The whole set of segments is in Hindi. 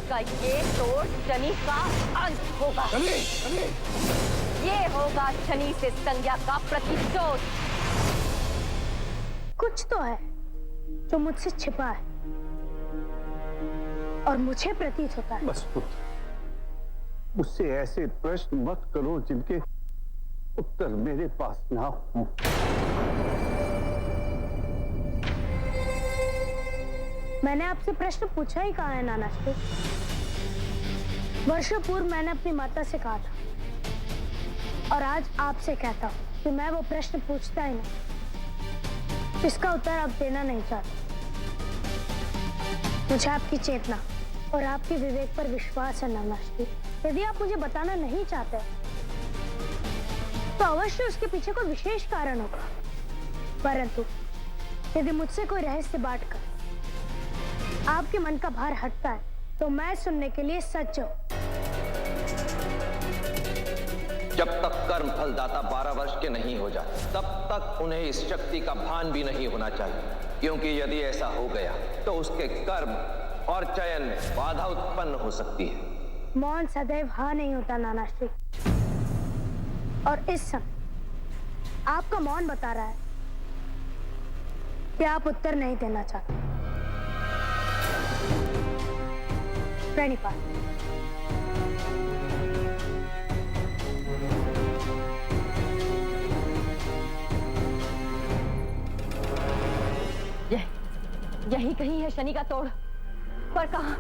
का ये तोड़ शनि का अंत होगा। ये होगा शनि से संज्ञा का प्रतिशोध। कुछ तो है जो मुझसे छिपा है और मुझे प्रतीत होता है। बस पुत्र, मुझसे ऐसे प्रश्न मत करो जिनके उत्तर मेरे पास ना हो। मैंने आपसे प्रश्न पूछा ही कहा है नाना श्री। वर्षों पूर्व मैंने अपनी माता से कहा था और आज आपसे कहता हूं कि मैं वो प्रश्न पूछता ही नहीं। इसका उत्तर आप देना नहीं चाहते। मुझे आपकी चेतना और आपके विवेक पर विश्वास है नाना श्री। यदि आप मुझे बताना नहीं चाहते तो अवश्य उसके पीछे कोई विशेष कारण होगा। परंतु यदि मुझसे कोई रहस्य बांटकर आपके मन का भार हटता है तो मैं सुनने के लिए सच हूं। जब तक कर्म फलदाता 12 वर्ष के नहीं हो जाते तब तक उन्हें इस शक्ति का भान भी नहीं होना चाहिए, क्योंकि यदि ऐसा हो गया तो उसके कर्म और चयन में बाधा उत्पन्न हो सकती है। मौन सदैव हाँ नहीं होता नाना श्री, और इस समय आपका मौन बता रहा है कि आप उत्तर नहीं देना चाहते। प्रणिपात। यही कहीं है शनि का तोड़, पर कहां?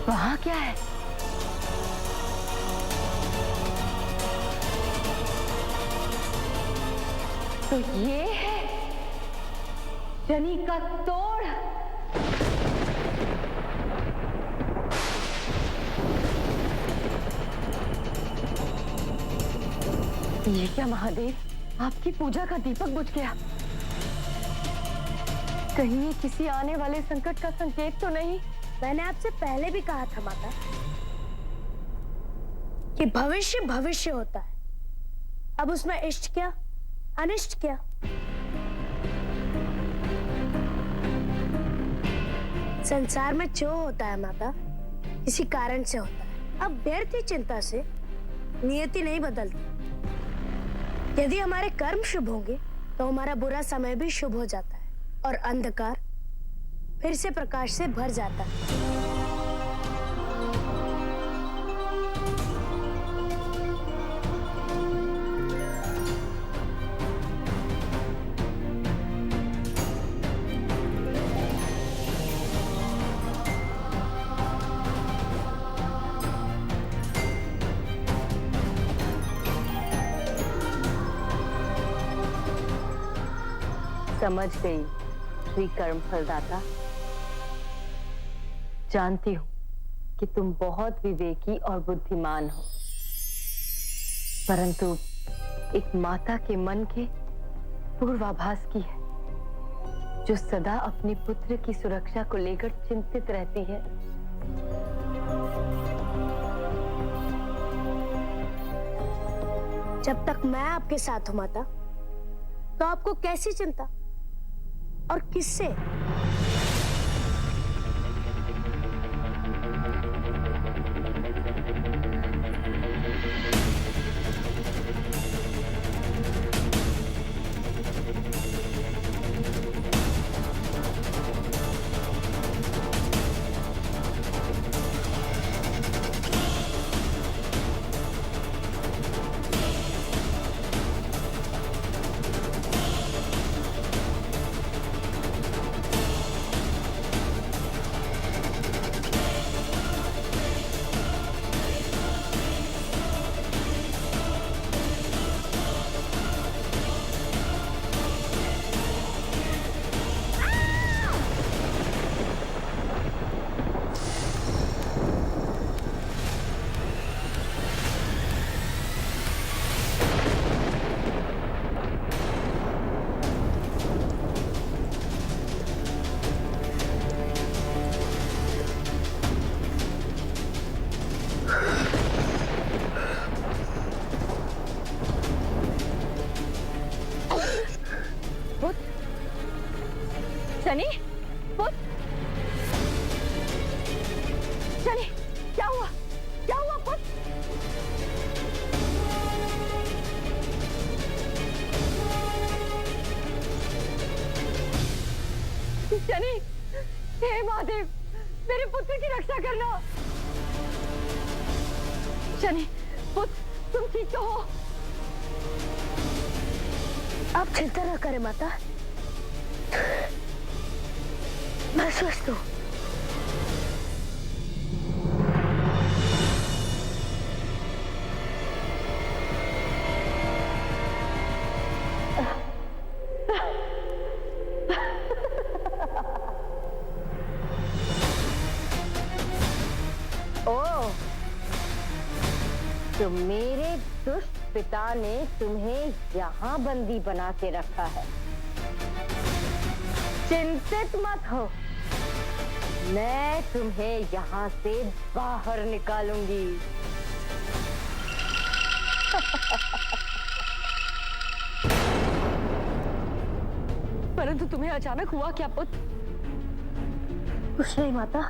वहां क्या है? तो ये है शनि का तोड़। ये क्या महादेव, आपकी पूजा का दीपक बुझ गया। कहीं ये किसी आने वाले संकट का संकेत तो नहीं? मैंने आपसे पहले भी कहा था माता कि भविष्य भविष्य होता है। अब उसमें इष्ट क्या अनिष्ट क्या। संसार में जो होता है माता किसी कारण से होता है। अब व्यर्थ चिंता से नियति नहीं बदलती। यदि हमारे कर्म शुभ होंगे तो हमारा बुरा समय भी शुभ हो जाता है और अंधकार फिर से प्रकाश से भर जाता है। समझ गई श्री कर्म फलदाता। जानती हूं कि तुम बहुत विवेकी और बुद्धिमान हो, परंतु एक माता के मन के पूर्वाभास की है, जो सदा अपने पुत्र की सुरक्षा को लेकर चिंतित रहती है। जब तक मैं आपके साथ हूं माता, तो आपको कैसी चिंता और किससे? शनि, पुत्र, शनि, क्या हुआ? क्या हुआ पुत्र? शनि, हे महादेव, मेरे पुत्र की रक्षा करना। शनि, पुत्र, तुम ठीक तो हो? आप चिंता न करें माता, मैं स्वस्थ हूँ। तो मेरे दुष्ट पिता ने तुम्हें यहाँ बंदी बना के रखा है। चिंतित मत हो, मैं तुम्हें यहाँ से बाहर निकालूंगी। परंतु तुम्हें अचानक हुआ क्या पुत्र? कुछ नहीं माता,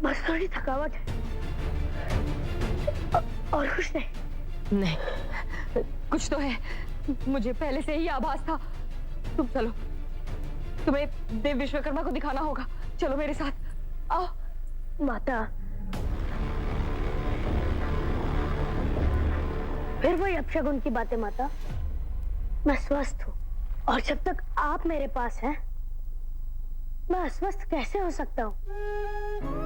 बस थोड़ी थकावट है और कुछ नहीं। नहीं, कुछ तो है, मुझे पहले से ही आभास था। तुम चलो, तुम्हें देव विश्वकर्मा को दिखाना होगा। चलो मेरे साथ आओ। माता, फिर वही अपशगुन की बातें माता। मैं स्वस्थ हूँ और जब तक आप मेरे पास हैं, मैं अस्वस्थ कैसे हो सकता हूँ?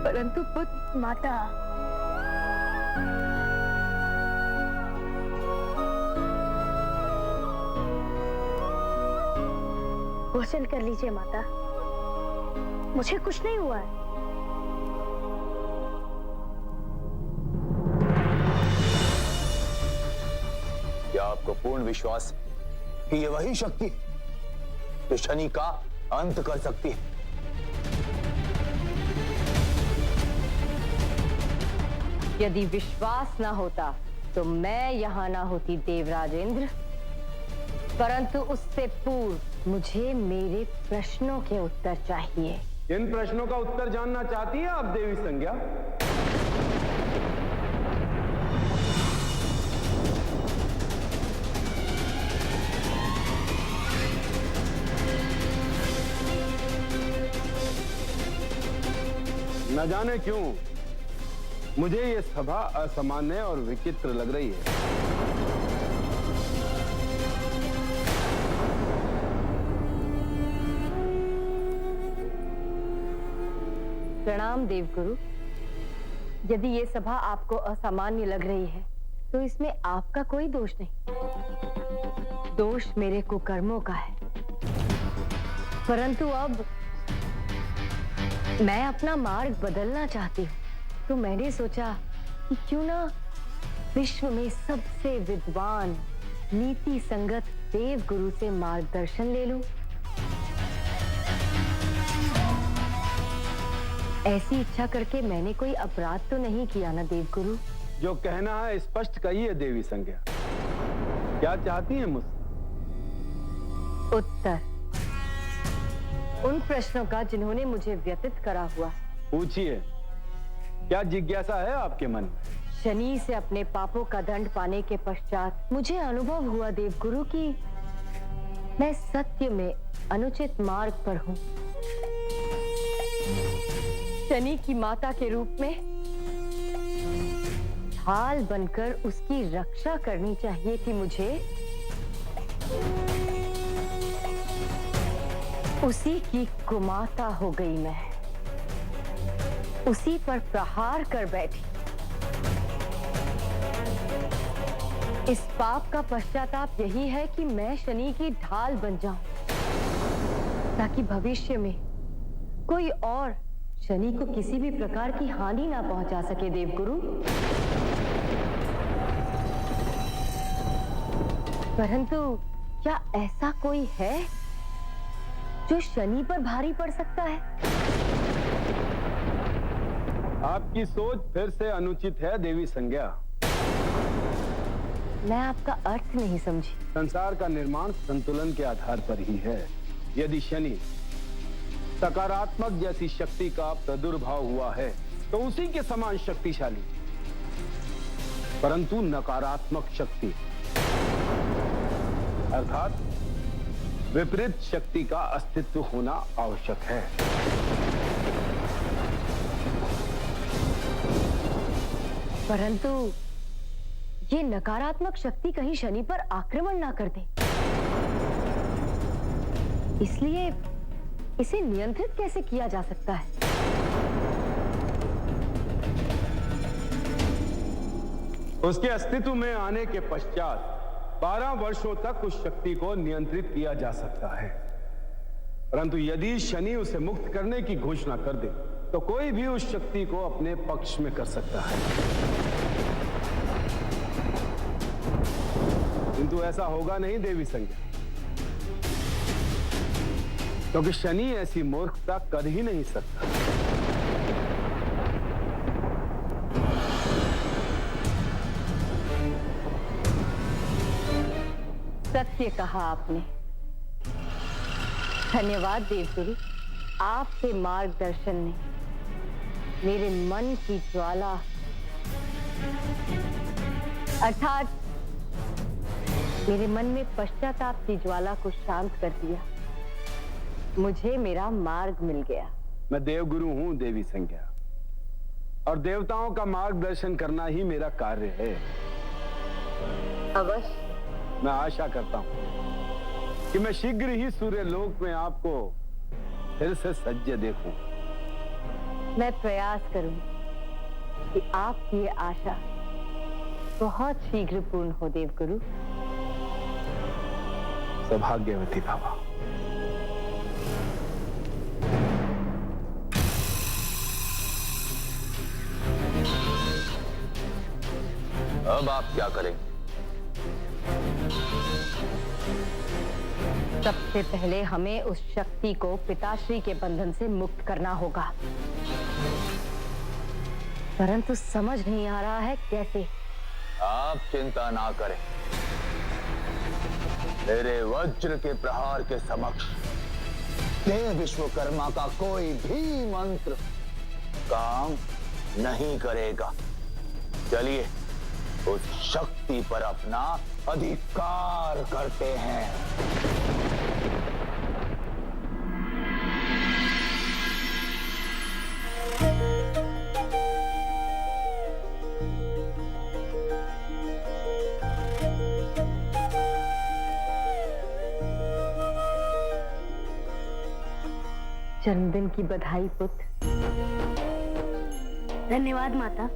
परंतु पुत्र, माता, भोजन कर लीजिए माता, मुझे कुछ नहीं हुआ है। क्या आपको पूर्ण विश्वास कि ये वही शक्ति जो शनि का अंत कर सकती है? यदि विश्वास ना होता तो मैं यहाँ ना होती देवराज इंद्र, परंतु उससे पूर्व मुझे मेरे प्रश्नों के उत्तर चाहिए। इन प्रश्नों का उत्तर जानना चाहती है आप देवी संज्ञा? न जाने क्यों मुझे ये सभा असामान्य और विचित्र लग रही है। प्रणाम देवगुरु। यदि ये सभा आपको असामान्य लग रही है तो इसमें आपका कोई दोष नहीं। दोष मेरे कुकर्मों का है। परंतु अब मैं अपना मार्ग बदलना चाहती हूँ, तो मैंने सोचा कि क्यों ना विश्व में सबसे विद्वान नीति संगत देवगुरु से मार्गदर्शन ले लूं। ऐसी इच्छा करके मैंने कोई अपराध तो नहीं किया ना देवगुरु? जो कहना है स्पष्ट कहिए देवी संज्ञा, क्या चाहती हैं मुझसे? उत्तर उन प्रश्नों का जिन्होंने मुझे व्यतीत करा हुआ। पूछिए, क्या जिज्ञासा है आपके मन में? शनि से अपने पापों का दंड पाने के पश्चात मुझे अनुभव हुआ देवगुरु कि मैं सत्य में अनुचित मार्ग पर हूँ। शनि की माता के रूप में ढाल बनकर उसकी रक्षा करनी चाहिए थी मुझे। उसी की कुमाता हो गई मैं, उसी पर प्रहार कर बैठी। इस पाप का पश्चाताप यही है कि मैं शनि की ढाल बन जाऊं, ताकि भविष्य में कोई और शनि को किसी भी प्रकार की हानि ना पहुंचा सके देवगुरु। परंतु क्या ऐसा कोई है जो शनि पर भारी पड़ सकता है? आपकी सोच फिर से अनुचित है देवी संज्ञा। मैं आपका अर्थ नहीं समझी। संसार का निर्माण संतुलन के आधार पर ही है। यदि शनि सकारात्मक जैसी शक्ति का प्रादुर्भाव हुआ है तो उसी के समान शक्तिशाली, परंतु नकारात्मक शक्ति अर्थात विपरीत शक्ति का अस्तित्व होना आवश्यक है। परंतु ये नकारात्मक शक्ति कहीं शनि पर आक्रमण ना कर दे, इसलिए इसे नियंत्रित कैसे किया जा सकता है? उसके अस्तित्व में आने के पश्चात 12 वर्षों तक उस शक्ति को नियंत्रित किया जा सकता है, परंतु यदि शनि उसे मुक्त करने की घोषणा कर दे तो कोई भी उस शक्ति को अपने पक्ष में कर सकता है। किंतु ऐसा होगा नहीं देवी संज्ञा, क्योंकि शनि ऐसी मूर्खता कर ही नहीं सकता। सत्य कहा आपने। धन्यवाद देवगुरु, आपके मार्गदर्शन ने मेरे मन की ज्वाला अर्थात मेरे मन में पश्चाताप की ज्वाला को शांत कर दिया। मुझे मेरा मार्ग मिल गया। मैं देवगुरु हूं देवी संज्ञा, और देवताओं का मार्गदर्शन करना ही मेरा कार्य है। अवश्य। मैं आशा करता हूं कि मैं शीघ्र ही सूर्यलोक में आपको फिर से सज्ज देखूं। मैं प्रयास करूंगी कि आपकी ये आशा बहुत शीघ्र पूर्ण हो देवगुरु। सौभाग्यवती बाबा। अब आप क्या करेंगे? सबसे पहले हमें उस शक्ति को पिताश्री के बंधन से मुक्त करना होगा, परंतु समझ नहीं आ रहा है कैसे। आप चिंता ना करें, मेरे वज्र के प्रहार के समक्ष देव विश्वकर्मा का कोई भी मंत्र काम नहीं करेगा। चलिए उस शक्ति पर अपना अधिकार करते हैं। जन्मदिन की बधाई पुत्र। धन्यवाद माता।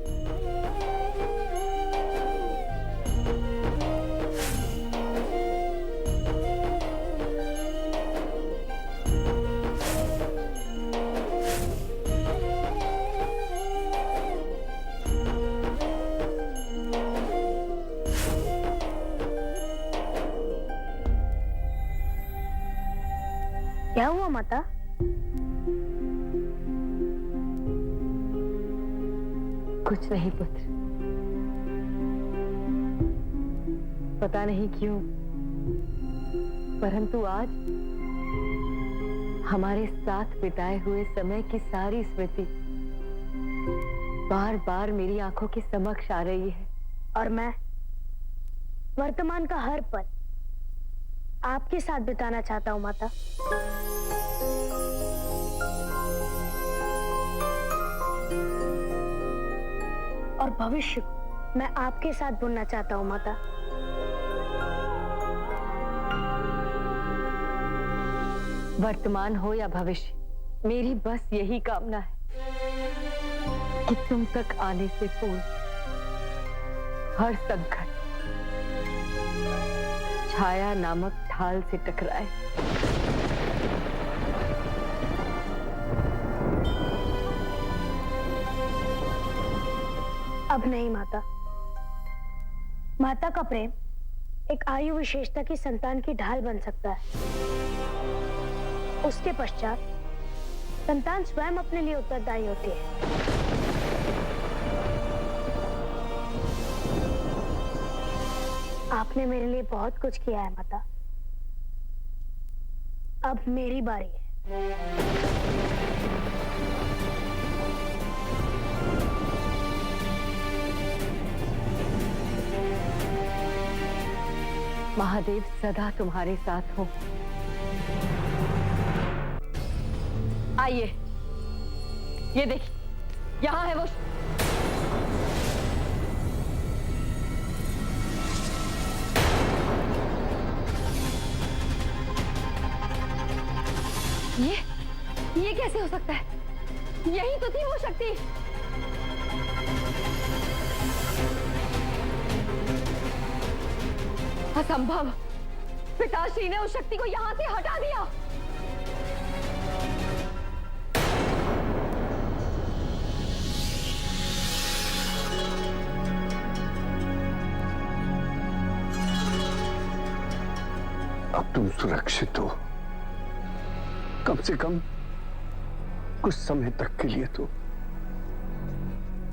क्या हुआ माता? कुछ नहीं पुत्र, पता नहीं क्यों, परंतु आज हमारे साथ बिताए हुए समय की सारी स्मृति बार बार मेरी आंखों के समक्ष आ रही है। और मैं वर्तमान का हर पल आपके साथ बिताना चाहता हूं माता। और भविष्य को मैं आपके साथ बुनना चाहता हूं माता। वर्तमान हो या भविष्य, मेरी बस यही कामना है कि तुम तक आने से पूर्व हर संकट छाया नामक ढाल से टकराए। अब नहीं माता। माता का प्रेम एक आयु विशेषता की संतान की ढाल बन सकता है। उसके पश्चात संतान स्वयं अपने लिए उत्तरदायी होती है। आपने मेरे लिए बहुत कुछ किया है माता। अब मेरी बारी है। महादेव सदा तुम्हारे साथ हो। आइए, ये देखिए, यहाँ है वो। ये कैसे हो सकता है? यही तो थी वो शक्ति। असंभव, पिताश्री ने उस शक्ति को यहां से हटा दिया। अब तुम सुरक्षित हो, कम से कम कुछ समय तक के लिए तो।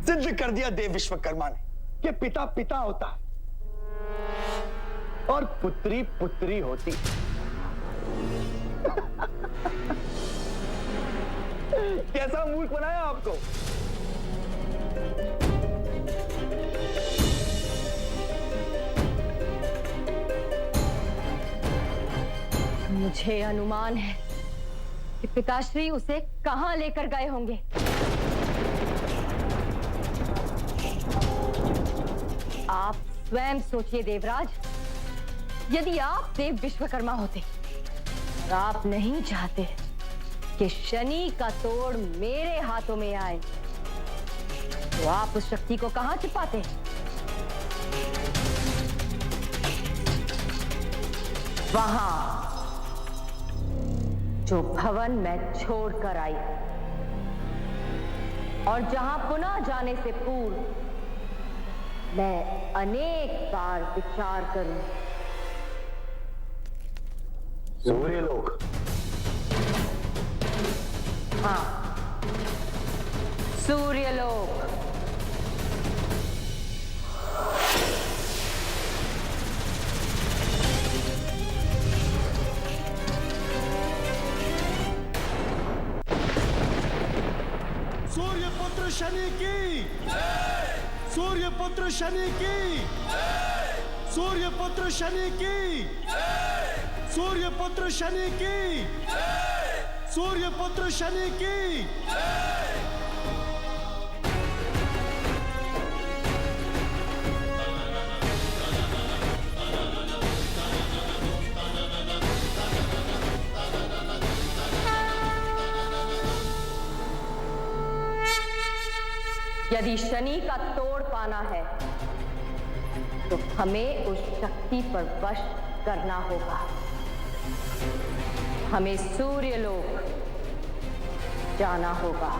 सिद्ध कर दिया देव विश्वकर्मा ने कि पिता पिता होता है और पुत्री पुत्री होती। कैसा मूर्ख बनाया आपको? मुझे अनुमान है कि पिताश्री उसे कहां लेकर गए होंगे। आप स्वयं सोचिए देवराज, यदि आप देव विश्वकर्मा होते और आप नहीं चाहते कि शनि का तोड़ मेरे हाथों में आए, तो आप उस शक्ति को कहां छिपाते? वहां जो भवन मैं छोड़कर आई और जहां पुनः जाने से पूर्व मैं अनेक बार विचार करूं। सूर्यलोक। हाँ, सूर्यलोक। सूर्यपुत्र शनि की, सूर्यपुत्र शनि की, सूर्यपुत्र शनि की, सूर्यपुत्र शनि की, सूर्यपुत्र शनि की। यदि शनि का तोड़ पाना है तो हमें उस शक्ति पर वश करना होगा। हमें सूर्यलोक जाना होगा।